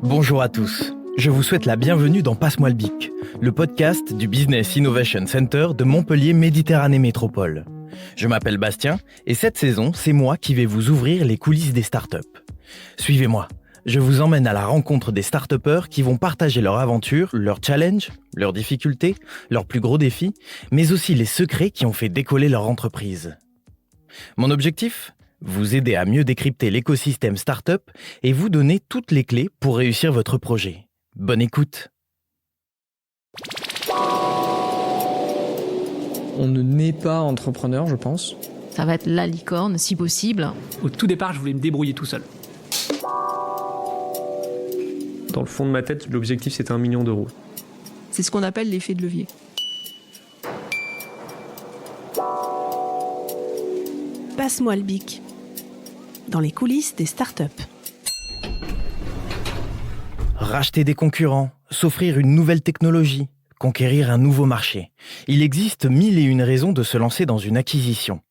Bonjour à tous, je vous souhaite la bienvenue dans Passe-moi le bic, le podcast du Business Innovation Center de Montpellier Méditerranée Métropole. Je m'appelle Bastien et cette saison, c'est moi qui vais vous ouvrir les coulisses des startups. Suivez-moi, je vous emmène à la rencontre des start-upers qui vont partager leurs aventures, leurs challenges, leurs difficultés, leurs plus gros défis, mais aussi les secrets qui ont fait décoller leur entreprise. Mon objectif ? Vous aider à mieux décrypter l'écosystème startup et vous donner toutes les clés pour réussir votre projet. Bonne écoute. On ne naît pas entrepreneur, je pense. Ça va être la licorne, si possible. Au tout départ, je voulais me débrouiller tout seul. Dans le fond de ma tête, l'objectif c'était 1 million d'euros. C'est ce qu'on appelle l'effet de levier. Passe-moi le bic. Dans les coulisses des startups. Racheter des concurrents, s'offrir une nouvelle technologie, conquérir un nouveau marché. Il existe 1001 raisons de se lancer dans une acquisition.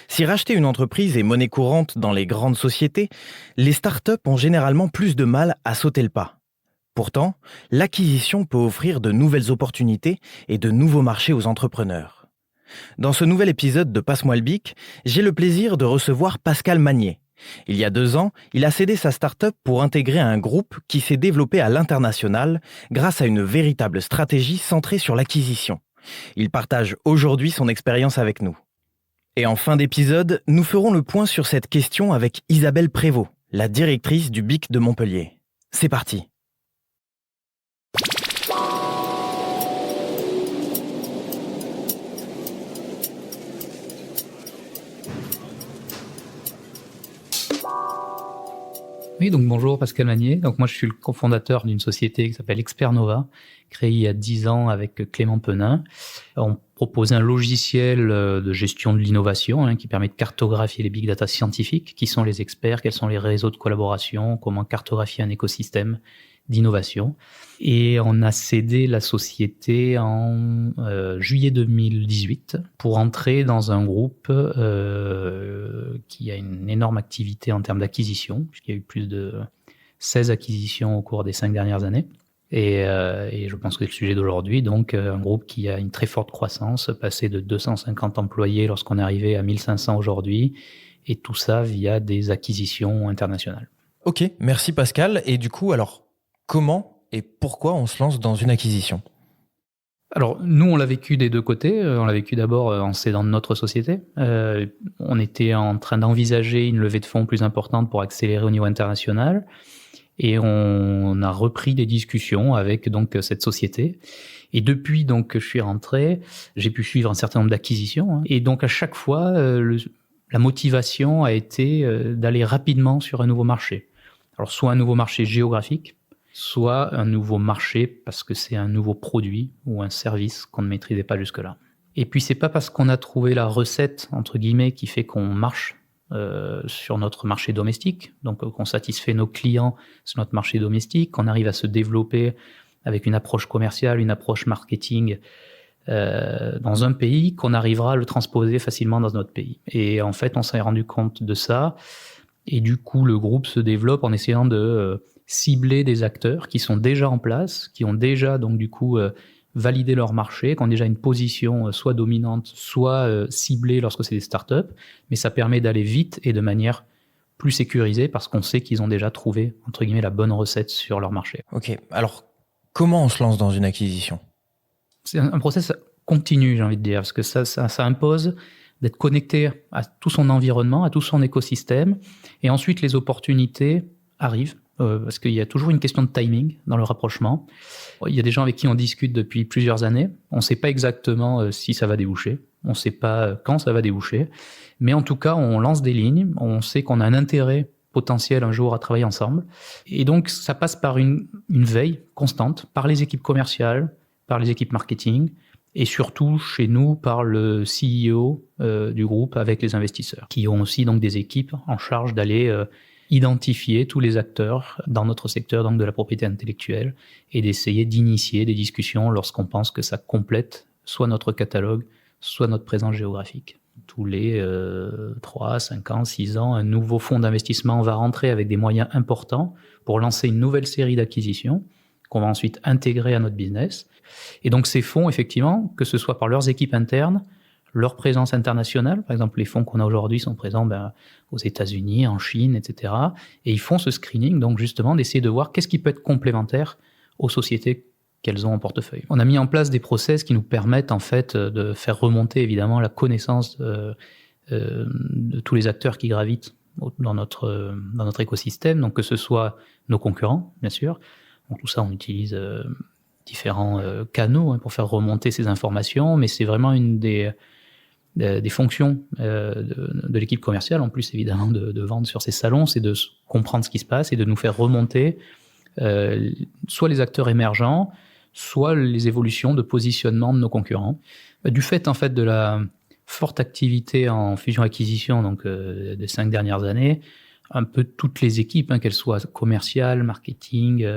Si racheter une entreprise est monnaie courante dans les grandes sociétés, les startups ont généralement plus de mal à sauter le pas. Pourtant, l'acquisition peut offrir de nouvelles opportunités et de nouveaux marchés aux entrepreneurs. Dans ce nouvel épisode de Passe-moi le bic, j'ai le plaisir de recevoir Pascal Magnier. Il y a 2 ans, il a cédé sa start-up pour intégrer un groupe qui s'est développé à l'international grâce à une véritable stratégie centrée sur l'acquisition. Il partage aujourd'hui son expérience avec nous. Et en fin d'épisode, nous ferons le point sur cette question avec Isabelle Prévost, la directrice du BIC de Montpellier. C'est parti. Oui, donc bonjour Pascal Magnier. Donc moi je suis le cofondateur d'une société qui s'appelle Expernova, créée il y a 10 ans avec Clément Penin. On propose un logiciel de gestion de l'innovation qui permet de cartographier les big data scientifiques, qui sont les experts, quels sont les réseaux de collaboration, comment cartographier un écosystème d'innovation. Et on a cédé la société en juillet 2018 pour entrer dans un groupe qui a une énorme activité en termes d'acquisition, puisqu'il y a eu plus de 16 acquisitions au cours des 5 dernières années. Et je pense que c'est le sujet d'aujourd'hui, donc un groupe qui a une très forte croissance, passé de 250 employés lorsqu'on est arrivé à 1500 aujourd'hui, et tout ça via des acquisitions internationales. Ok, merci Pascal. Et du coup, alors, comment et pourquoi on se lance dans une acquisition ? Alors, nous, on l'a vécu des 2 côtés. On l'a vécu d'abord en cédant notre société. On était en train d'envisager une levée de fonds plus importante pour accélérer au niveau international. Et on a repris des discussions avec donc cette société. Et depuis donc que je suis rentré, j'ai pu suivre un certain nombre d'acquisitions. Et donc à chaque fois, la motivation a été d'aller rapidement sur un nouveau marché. Alors soit un nouveau marché géographique, soit un nouveau marché parce que c'est un nouveau produit ou un service qu'on ne maîtrisait pas jusque-là. Et puis c'est pas parce qu'on a trouvé la recette entre guillemets qui fait qu'on marche sur notre marché domestique, donc qu'on satisfait nos clients sur notre marché domestique, qu'on arrive à se développer avec une approche commerciale, une approche marketing dans un pays, qu'on arrivera à le transposer facilement dans notre pays. Et en fait, on s'est rendu compte de ça, et du coup, le groupe se développe en essayant de cibler des acteurs qui sont déjà en place, qui ont déjà donc du coup valider leur marché, qui ont déjà une position soit dominante, soit ciblée lorsque c'est des startups, mais ça permet d'aller vite et de manière plus sécurisée parce qu'on sait qu'ils ont déjà trouvé, entre guillemets, la bonne recette sur leur marché. Ok, alors comment on se lance dans une acquisition ? C'est un process continu, j'ai envie de dire, parce que ça impose d'être connecté à tout son environnement, à tout son écosystème, et ensuite les opportunités arrivent. Parce qu'il y a toujours une question de timing dans le rapprochement. Il y a des gens avec qui on discute depuis plusieurs années. On ne sait pas exactement si ça va déboucher. On ne sait pas quand ça va déboucher. Mais en tout cas, on lance des lignes. On sait qu'on a un intérêt potentiel un jour à travailler ensemble. Et donc, ça passe par une veille constante, par les équipes commerciales, par les équipes marketing, et surtout chez nous par le CEO du groupe avec les investisseurs, qui ont aussi donc des équipes en charge d'aller identifier tous les acteurs dans notre secteur donc de la propriété intellectuelle et d'essayer d'initier des discussions lorsqu'on pense que ça complète soit notre catalogue, soit notre présence géographique. Tous les 3, 5 ans, 6 ans, un nouveau fonds d'investissement va rentrer avec des moyens importants pour lancer une nouvelle série d'acquisitions qu'on va ensuite intégrer à notre business. Et donc ces fonds, effectivement, que ce soit par leurs équipes internes, leur présence internationale, par exemple les fonds qu'on a aujourd'hui sont présents aux États-Unis, en Chine, etc. Et ils font ce screening, donc justement d'essayer de voir qu'est-ce qui peut être complémentaire aux sociétés qu'elles ont en portefeuille. On a mis en place des process qui nous permettent en fait de faire remonter évidemment la connaissance de tous les acteurs qui gravitent dans notre écosystème, donc que ce soit nos concurrents, bien sûr. Donc tout ça, on utilise différents canaux pour faire remonter ces informations, mais c'est vraiment une des fonctions de l'équipe commerciale, en plus évidemment de vendre sur ces salons, c'est de comprendre ce qui se passe et de nous faire remonter soit les acteurs émergents, soit les évolutions de positionnement de nos concurrents. Du fait en fait de la forte activité en fusion-acquisition donc des 5 dernières années, un peu toutes les équipes, qu'elles soient commerciales, marketing,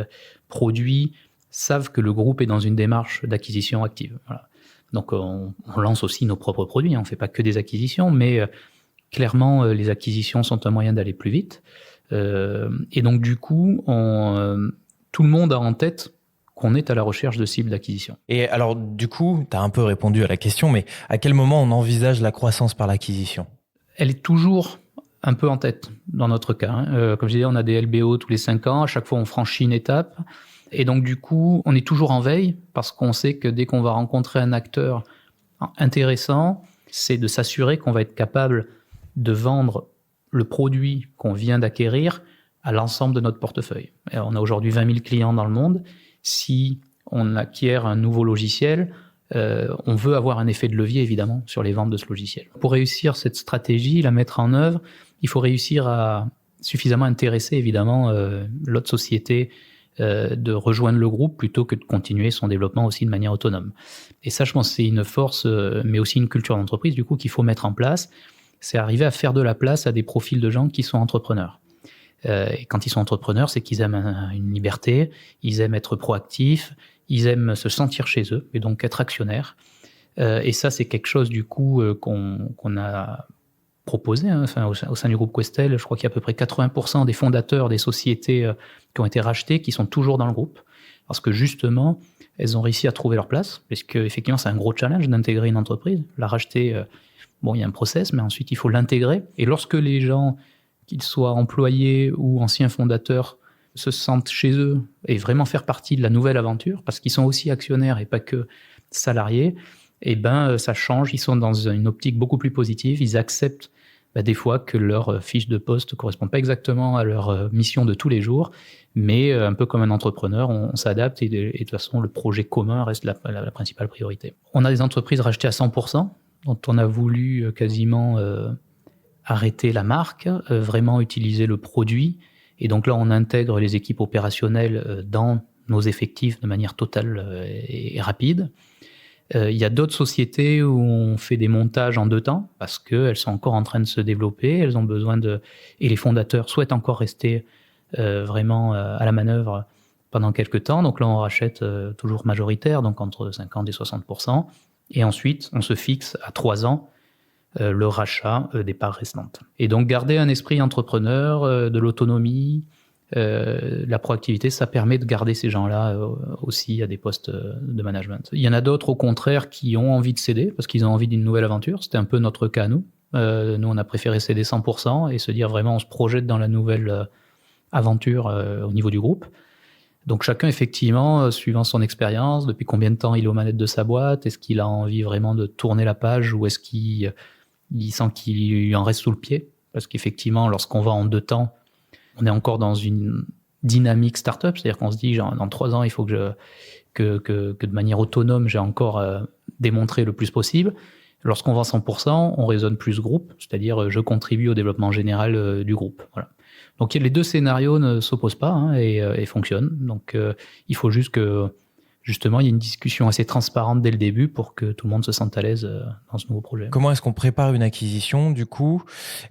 produits, savent que le groupe est dans une démarche d'acquisition active. Voilà. Donc on lance aussi nos propres produits, on ne fait pas que des acquisitions, mais clairement les acquisitions sont un moyen d'aller plus vite. Et donc du coup, tout le monde a en tête qu'on est à la recherche de cibles d'acquisition. Et alors du coup, tu as un peu répondu à la question, mais à quel moment on envisage la croissance par l'acquisition ? Elle est toujours un peu en tête dans notre cas. Comme je disais, on a des LBO tous les 5 ans, à chaque fois on franchit une étape. Et donc du coup, on est toujours en veille parce qu'on sait que dès qu'on va rencontrer un acteur intéressant, c'est de s'assurer qu'on va être capable de vendre le produit qu'on vient d'acquérir à l'ensemble de notre portefeuille. Et on a aujourd'hui 20 000 clients dans le monde. Si on acquiert un nouveau logiciel, on veut avoir un effet de levier évidemment sur les ventes de ce logiciel. Pour réussir cette stratégie, la mettre en œuvre, il faut réussir à suffisamment intéresser évidemment l'autre société de rejoindre le groupe plutôt que de continuer son développement aussi de manière autonome. Et ça, je pense, c'est une force, mais aussi une culture d'entreprise du coup qu'il faut mettre en place. C'est arriver à faire de la place à des profils de gens qui sont entrepreneurs. Et quand ils sont entrepreneurs, c'est qu'ils aiment une liberté, ils aiment être proactifs, ils aiment se sentir chez eux et donc être actionnaires. Et ça, c'est quelque chose du coup qu'on a proposé. Au sein du groupe Questel, je crois qu'il y a à peu près 80% des fondateurs des sociétés qui ont été rachetées qui sont toujours dans le groupe parce que justement, elles ont réussi à trouver leur place parce que effectivement, c'est un gros challenge d'intégrer une entreprise. La racheter, il y a un process, mais ensuite il faut l'intégrer. Et lorsque les gens, qu'ils soient employés ou anciens fondateurs, se sentent chez eux et vraiment faire partie de la nouvelle aventure, parce qu'ils sont aussi actionnaires et pas que salariés, ça change, ils sont dans une optique beaucoup plus positive, ils acceptent des fois que leur fiche de poste ne correspond pas exactement à leur mission de tous les jours, mais un peu comme un entrepreneur, on s'adapte et de toute façon, le projet commun reste la principale priorité. On a des entreprises rachetées à 100%, dont on a voulu quasiment arrêter la marque, vraiment utiliser le produit. Et donc là, on intègre les équipes opérationnelles dans nos effectifs de manière totale et rapide. Il y a d'autres sociétés où on fait des montages en 2 temps parce qu'elles sont encore en train de se développer, elles ont besoin et les fondateurs souhaitent encore rester vraiment à la manœuvre pendant quelques temps. Donc là, on rachète toujours majoritaire, donc entre 50 et 60%. Et ensuite, on se fixe à 3 ans le rachat des parts restantes. Et donc, garder un esprit entrepreneur, de l'autonomie, la proactivité, ça permet de garder ces gens-là aussi à des postes de management. Il y en a d'autres, au contraire, qui ont envie de céder parce qu'ils ont envie d'une nouvelle aventure. C'était un peu notre cas, nous. Nous, on a préféré céder 100% et se dire vraiment, on se projette dans la nouvelle aventure au niveau du groupe. Donc chacun, effectivement, suivant son expérience, depuis combien de temps il est aux manettes de sa boîte, est-ce qu'il a envie vraiment de tourner la page ou est-ce qu'il sent qu'il lui en reste sous le pied? Parce qu'effectivement, lorsqu'on va en 2 temps, on est encore dans une dynamique start-up, c'est-à-dire qu'on se dit, genre, dans 3 ans, il faut que de manière autonome, j'ai encore démontré le plus possible. Lorsqu'on vend 100%, on raisonne plus groupe, c'est-à-dire je contribue au développement général du groupe. Voilà. Donc les 2 scénarios ne s'opposent pas et fonctionnent. Donc il faut juste que, justement, il y ait une discussion assez transparente dès le début pour que tout le monde se sente à l'aise dans ce nouveau projet. Comment est-ce qu'on prépare une acquisition, du coup,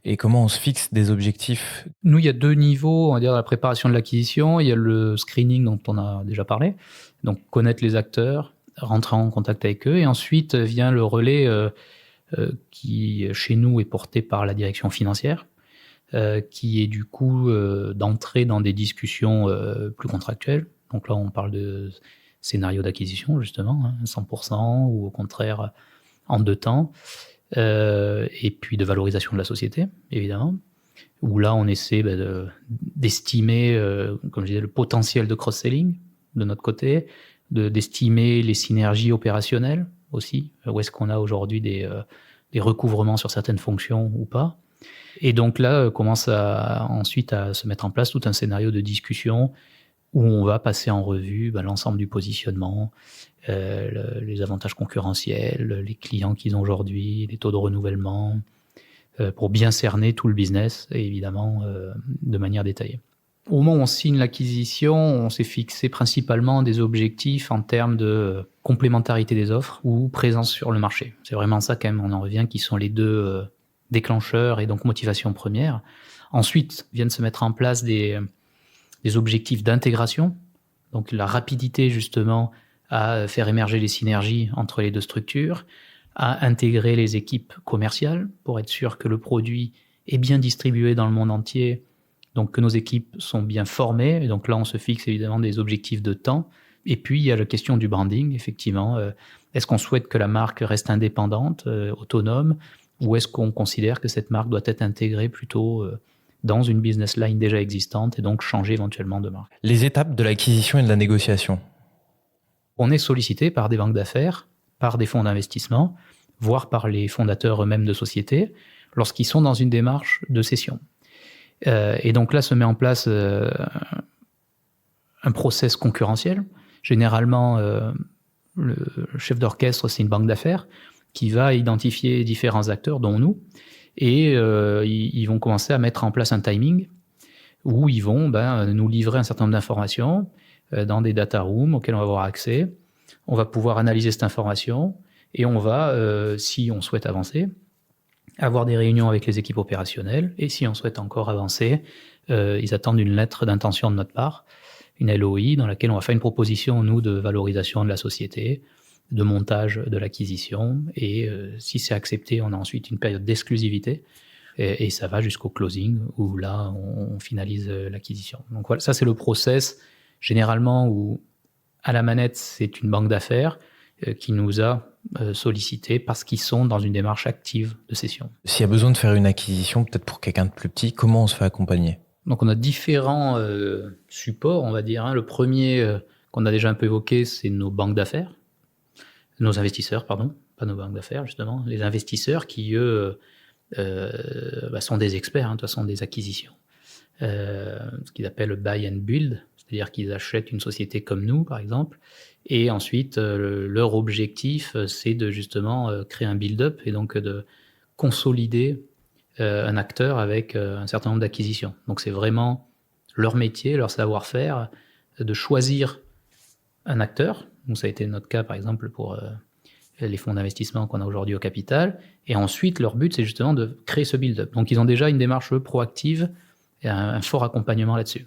et comment on se fixe des objectifs? Nous, il y a 2 niveaux, on va dire, la préparation de l'acquisition. Il y a le screening dont on a déjà parlé, donc connaître les acteurs rentrer en contact avec eux. Et ensuite vient le relais qui, chez nous, est porté par la direction financière, qui est du coup d'entrer dans des discussions plus contractuelles. Donc là, on parle de scénario d'acquisition, justement, 100%, ou au contraire en 2 temps. Et puis de valorisation de la société, évidemment, où là, on essaie d'estimer, comme je disais, le potentiel de cross-selling de notre côté, d'estimer les synergies opérationnelles aussi, où est-ce qu'on a aujourd'hui des recouvrements sur certaines fonctions ou pas. Et donc là, commence ensuite à se mettre en place tout un scénario de discussion où on va passer en revue l'ensemble du positionnement, les avantages concurrentiels, les clients qu'ils ont aujourd'hui, les taux de renouvellement, pour bien cerner tout le business, et évidemment de manière détaillée. Au moment où on signe l'acquisition, on s'est fixé principalement des objectifs en termes de complémentarité des offres ou présence sur le marché. C'est vraiment ça quand même, on en revient, qui sont les 2 déclencheurs et donc motivation première. Ensuite, viennent se mettre en place des objectifs d'intégration, donc la rapidité justement à faire émerger les synergies entre les 2 structures, à intégrer les équipes commerciales pour être sûr que le produit est bien distribué dans le monde entier, donc que nos équipes sont bien formées. Et donc là, on se fixe évidemment des objectifs de temps. Et puis, il y a la question du branding, effectivement. Est-ce qu'on souhaite que la marque reste indépendante, autonome, ou est-ce qu'on considère que cette marque doit être intégrée plutôt dans une business line déjà existante et donc changer éventuellement de marque? Les étapes de l'acquisition et de la négociation. On est sollicité par des banques d'affaires, par des fonds d'investissement, voire par les fondateurs eux-mêmes de sociétés, lorsqu'ils sont dans une démarche de cession. Et donc là se met en place un process concurrentiel. Généralement, le chef d'orchestre, c'est une banque d'affaires qui va identifier différents acteurs, dont nous, et ils vont commencer à mettre en place un timing où ils vont nous livrer un certain nombre d'informations dans des data rooms auxquels on va avoir accès. On va pouvoir analyser cette information et on va, si on souhaite avancer, avoir des réunions avec les équipes opérationnelles, et si on souhaite encore avancer, ils attendent une lettre d'intention de notre part, une LOI, dans laquelle on va faire une proposition, nous, de valorisation de la société, de montage de l'acquisition, et si c'est accepté, on a ensuite une période d'exclusivité, et ça va jusqu'au closing, où là, on finalise l'acquisition. Donc voilà, ça c'est le process, généralement, où à la manette, c'est une banque d'affaires qui nous a sollicité parce qu'ils sont dans une démarche active de cession. S'il y a besoin de faire une acquisition, peut-être pour quelqu'un de plus petit, comment on se fait accompagner? Donc on a différents supports, on va dire. Le premier qu'on a déjà un peu évoqué, c'est nos banques d'affaires, nos investisseurs, pardon, pas nos banques d'affaires justement, les investisseurs qui eux sont des experts, de toute façon, des acquisitions. Ce qu'ils appellent le buy and build, c'est-à-dire qu'ils achètent une société comme nous, par exemple, et ensuite leur objectif, c'est de justement créer un build-up et donc de consolider un acteur avec un certain nombre d'acquisitions. Donc c'est vraiment leur métier, leur savoir-faire, de choisir un acteur. Donc ça a été notre cas, par exemple, pour les fonds d'investissement qu'on a aujourd'hui au capital. Et ensuite, leur but, c'est justement de créer ce build-up. Donc ils ont déjà une démarche proactive et un fort accompagnement là-dessus.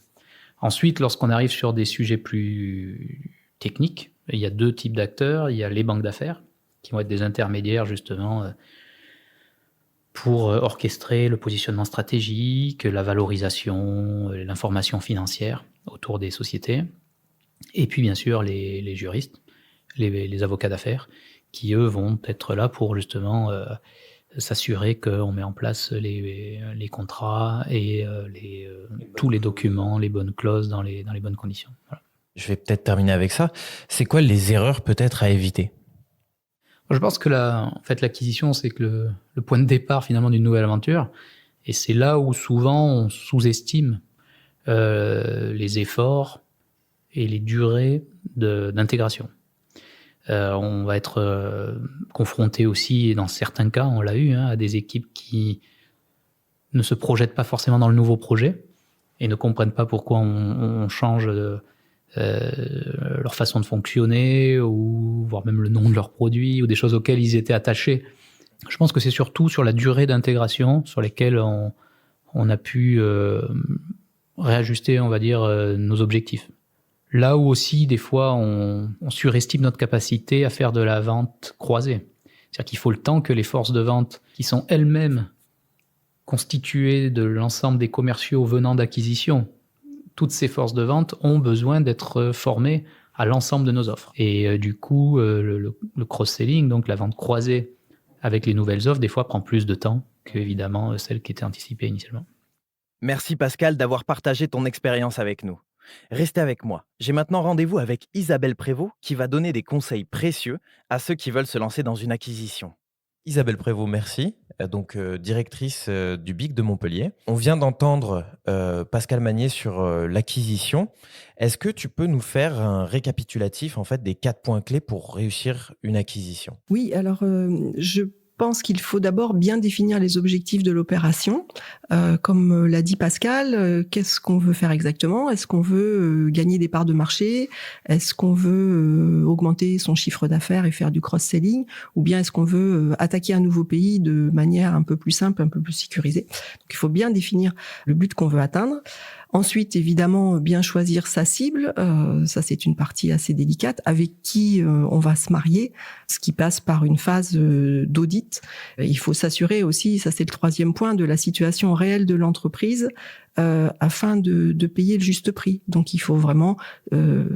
Ensuite, lorsqu'on arrive sur des sujets plus techniques, il y a 2 types d'acteurs. Il y a les banques d'affaires, qui vont être des intermédiaires justement pour orchestrer le positionnement stratégique, la valorisation, l'information financière autour des sociétés. Et puis bien sûr les juristes, les avocats d'affaires, qui eux vont être là pour justement s'assurer qu'on met en place les contrats et tous les documents, les bonnes clauses dans les bonnes conditions. Voilà. Je vais peut-être terminer avec ça. C'est quoi les erreurs peut-être à éviter? Je pense que l'acquisition, c'est que le point de départ finalement d'une nouvelle aventure, et c'est là où souvent on sous-estime les efforts et les durées d'intégration. On va être confronté aussi, et dans certains cas, on l'a eu, à des équipes qui ne se projettent pas forcément dans le nouveau projet et ne comprennent pas pourquoi on change leur façon de fonctionner, ou voire même le nom de leurs produits, ou des choses auxquelles ils étaient attachés. Je pense que c'est surtout sur la durée d'intégration sur lesquelles on a pu réajuster, on va dire, nos objectifs. Là où aussi, des fois, on surestime notre capacité à faire de la vente croisée. C'est-à-dire qu'il faut le temps que les forces de vente, qui sont elles-mêmes constituées de l'ensemble des commerciaux venant d'acquisition, toutes ces forces de vente ont besoin d'être formées à l'ensemble de nos offres. Et du coup, le cross-selling, donc la vente croisée avec les nouvelles offres, des fois prend plus de temps que, évidemment, celle qui était anticipée initialement. Merci Pascal d'avoir partagé ton expérience avec nous. Restez avec moi. J'ai maintenant rendez-vous avec Isabelle Prévost qui va donner des conseils précieux à ceux qui veulent se lancer dans une acquisition. Isabelle Prévost, merci. Donc directrice du BIC de Montpellier. On vient d'entendre Pascal Magnier sur l'acquisition. Est-ce que tu peux nous faire un récapitulatif en fait des 4 points clés pour réussir une acquisition ? Oui, alors je pense qu'il faut d'abord bien définir les objectifs de l'opération. Comme l'a dit Pascal, qu'est-ce qu'on veut faire exactement ? Est-ce qu'on veut gagner des parts de marché ? Est-ce qu'on veut augmenter son chiffre d'affaires et faire du cross-selling ? Ou bien est-ce qu'on veut attaquer un nouveau pays de manière un peu plus simple, un peu plus sécurisée ? Donc il faut bien définir le but qu'on veut atteindre. Ensuite, évidemment, bien choisir sa cible. Ça, c'est une partie assez délicate. Avec qui on va se marier, ce qui passe par une phase d'audit. Il faut s'assurer aussi, ça c'est le 3e point, de la situation réelle de l'entreprise afin de payer le juste prix. Donc, il faut vraiment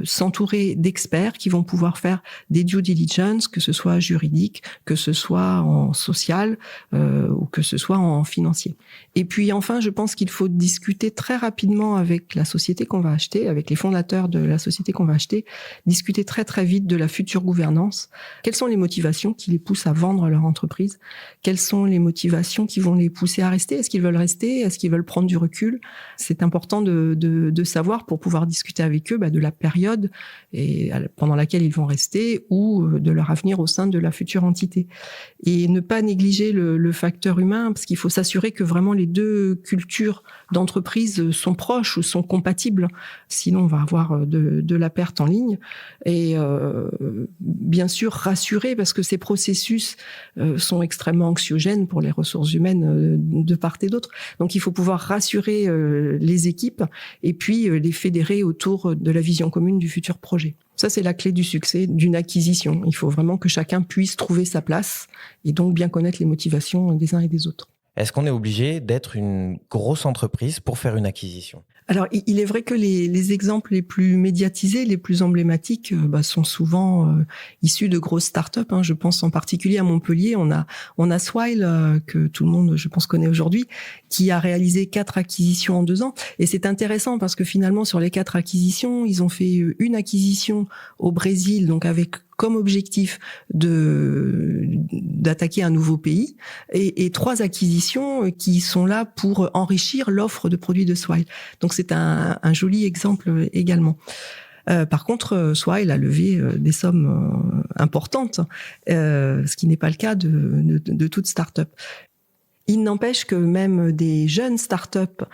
s'entourer d'experts qui vont pouvoir faire des due diligence, que ce soit juridique, que ce soit en social ou que ce soit en financier. Et puis, enfin, je pense qu'il faut discuter très rapidement avec la société qu'on va acheter, avec les fondateurs de la société qu'on va acheter, discuter très très vite de la future gouvernance. Quelles sont les motivations qui les poussent à vendre leur entreprise ? Quelles sont les motivations qui vont les pousser à rester ? Est-ce qu'ils veulent rester ? Est-ce qu'ils veulent prendre du recul ? C'est important de savoir pour pouvoir discuter avec eux de la période pendant laquelle ils vont rester ou de leur avenir au sein de la future entité. Et ne pas négliger le facteur humain, parce qu'il faut s'assurer que vraiment les deux cultures d'entreprise sont proches ou sont compatibles. Sinon, on va avoir de la perte en ligne. Et bien sûr, rassurer, parce que ces processus sont extrêmement anxiogènes pour les ressources humaines de part et d'autre. Donc, il faut pouvoir rassurer les équipes et puis les fédérer autour de la vision commune du futur projet. Ça, c'est la clé du succès d'une acquisition. Il faut vraiment que chacun puisse trouver sa place et donc bien connaître les motivations des uns et des autres. Est-ce qu'on est obligé d'être une grosse entreprise pour faire une acquisition ? Alors, il est vrai que les exemples les plus médiatisés, les plus emblématiques, sont souvent issus de grosses startups. Je pense en particulier à Montpellier. On a Swile, que tout le monde, je pense, connaît aujourd'hui, qui a réalisé 4 acquisitions en 2 ans. Et c'est intéressant parce que finalement, sur les 4 acquisitions, ils ont fait une acquisition au Brésil, donc avec comme objectif d'attaquer un nouveau pays, et 3 acquisitions qui sont là pour enrichir l'offre de produits de Swile. Donc c'est un joli exemple également. Par contre, Swile a levé des sommes importantes, ce qui n'est pas le cas de toute start-up. Il n'empêche que même des jeunes startups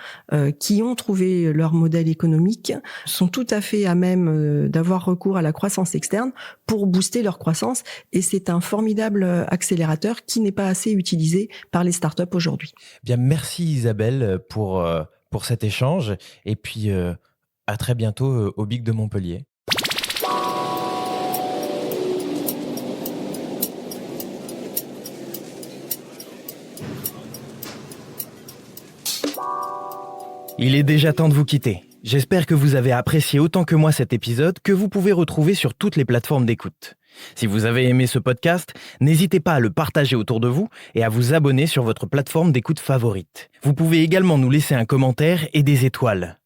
qui ont trouvé leur modèle économique sont tout à fait à même d'avoir recours à la croissance externe pour booster leur croissance. Et c'est un formidable accélérateur qui n'est pas assez utilisé par les startups aujourd'hui. Bien, merci Isabelle pour cet échange. Et puis, à très bientôt au BIC de Montpellier. Il est déjà temps de vous quitter. J'espère que vous avez apprécié autant que moi cet épisode, que vous pouvez retrouver sur toutes les plateformes d'écoute. Si vous avez aimé ce podcast, n'hésitez pas à le partager autour de vous et à vous abonner sur votre plateforme d'écoute favorite. Vous pouvez également nous laisser un commentaire et des étoiles.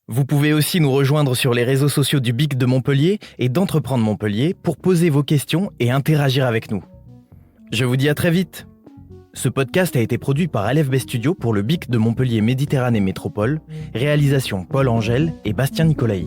Vous pouvez aussi nous rejoindre sur les réseaux sociaux du BIC de Montpellier et d'Entreprendre Montpellier pour poser vos questions et interagir avec nous. Je vous dis à très vite. Ce podcast a été produit par LFB Studio pour le BIC de Montpellier Méditerranée Métropole, réalisation Paul Angèle et Bastien Nicolaï.